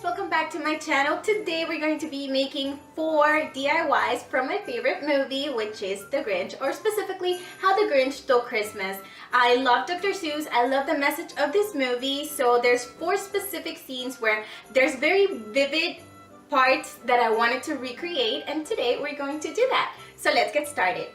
welcome back to my channel. Today we're going to be making 4 DIYs from my favorite movie, which is The Grinch, or specifically How the Grinch Stole Christmas. I love Dr. Seuss. I love the message of this movie. So there's 4 specific scenes where there's very vivid parts that I wanted to recreate, and today we're going to do that. So let's get started.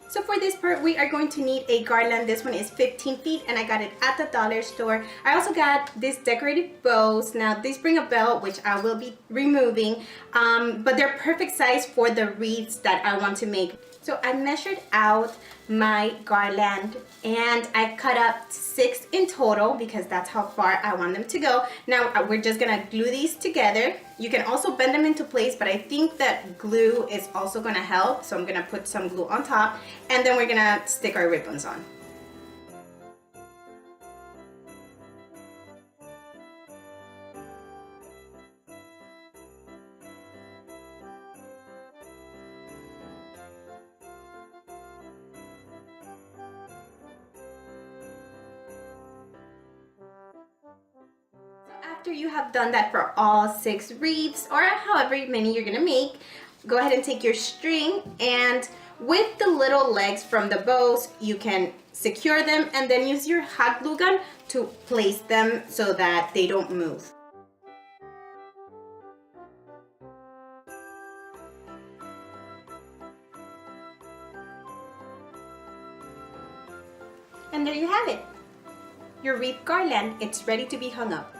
So for this part, we are going to need a garland. This one is 15 feet and I got it at the dollar store. I also got these decorative bows. Now these bring a bell, which I will be removing, but they're perfect size for the wreaths that I want to make. So I measured out my garland and I cut up 6 in total because that's how far I want them to go. Now we're just gonna glue these together. You can also bend them into place, but I think that glue is also gonna help. So I'm gonna put some glue on top and then we're gonna stick our ribbons on. After you have done that for all 6 wreaths, or however many you're gonna make, go ahead and take your string, and with the little legs from the bows, you can secure them and then use your hot glue gun to place them so that they don't move. And there you have it. Your wreath garland, it's ready to be hung up.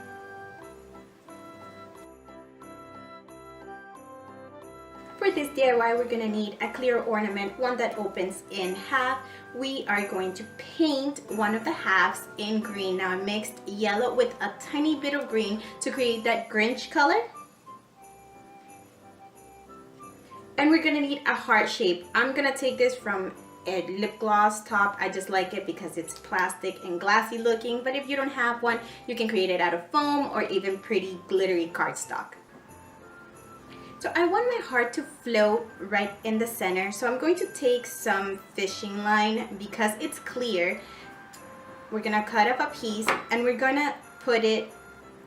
For this DIY, we're gonna need a clear ornament, one that opens in half. We are going to paint one of the halves in green. Now I mixed yellow with a tiny bit of green to create that Grinch color. And we're gonna need a heart shape. I'm gonna take this from a lip gloss top. I just like it because it's plastic and glassy looking, but if you don't have one, you can create it out of foam or even pretty glittery cardstock. So I want my heart to float right in the center, so I'm going to take some fishing line because it's clear. We're gonna cut up a piece and we're gonna put it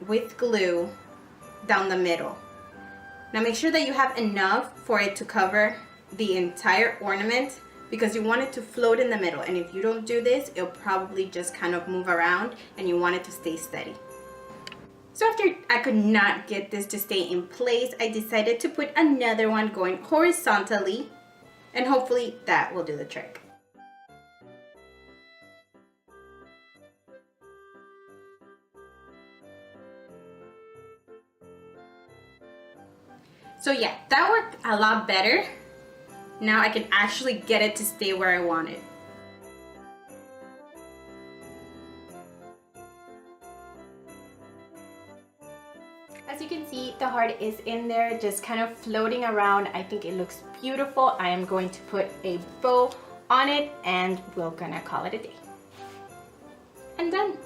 with glue down the middle. Now make sure that you have enough for it to cover the entire ornament because you want it to float in the middle, and if you don't do this, it'll probably just kind of move around and you want it to stay steady. So after I could not get this to stay in place, I decided to put another one going horizontally, and hopefully that will do the trick. So yeah, that worked a lot better. Now I can actually get it to stay where I want it. As you can see, the heart is in there, just kind of floating around. I think it looks beautiful. I am going to put a bow on it and we're gonna call it a day. And done.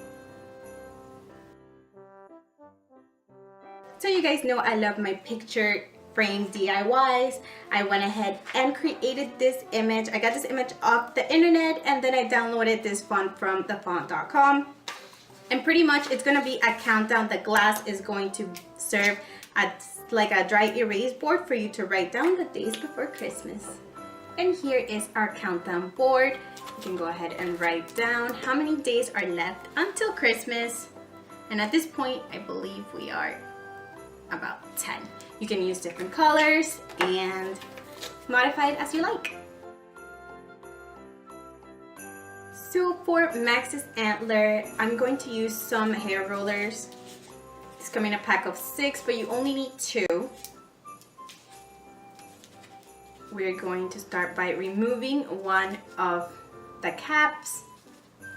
So you guys know I love my picture frame DIYs. I went ahead and created this image. I got this image off the internet and then I downloaded this font from thefont.com. And pretty much it's going to be a countdown. The glass is going to serve as like a dry erase board for you to write down the days before Christmas. And here is our countdown board. You can go ahead and write down how many days are left until Christmas. And at this point, I believe we are about 10. You can use different colors and modify it as you like. So for Max's Antler, I'm going to use some hair rollers. It's coming in a pack of 6, but you only need 2. We're going to start by removing one of the caps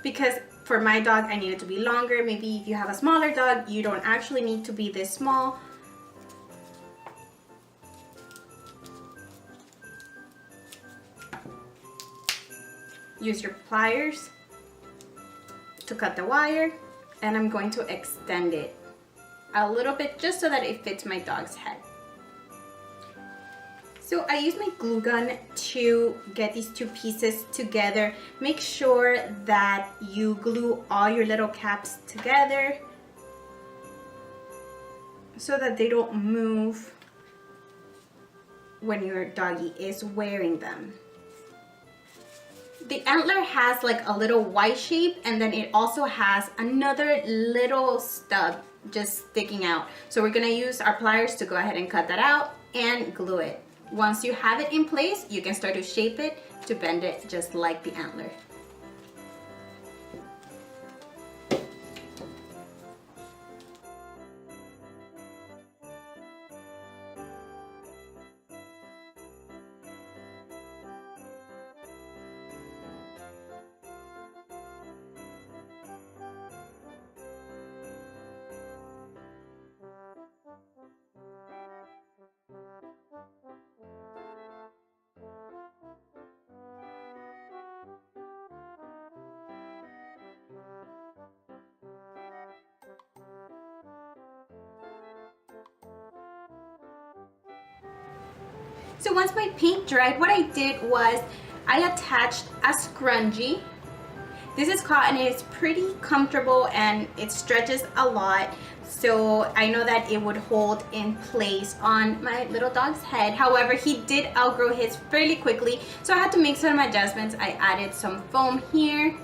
because for my dog I need it to be longer. Maybe if you have a smaller dog, you don't actually need to be this small. Use your pliers to cut the wire, and I'm going to extend it a little bit just so that it fits my dog's head. So I use my glue gun to get these two pieces together. Make sure that you glue all your little caps together so that they don't move when your doggy is wearing them. The antler has like a little Y shape, and then it also has another little stub just sticking out. So we're gonna use our pliers to go ahead and cut that out and glue it. Once you have it in place, you can start to shape it to bend it just like the antler. So once my paint dried, what I did was I attached a scrunchie. This is cotton, it's pretty comfortable and it stretches a lot. So I know that it would hold in place on my little dog's head. However, he did outgrow his fairly quickly, so I had to make some adjustments. I added some foam here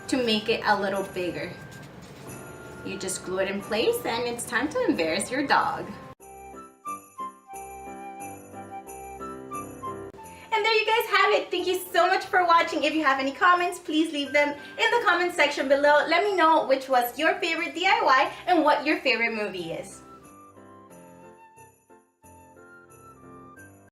to make it a little bigger. You just glue it in place and it's time to embarrass your dog. And there you guys have it. Thank you so much for watching. If you have any comments, please leave them in the comment section below. Let me know which was your favorite DIY and what your favorite movie is.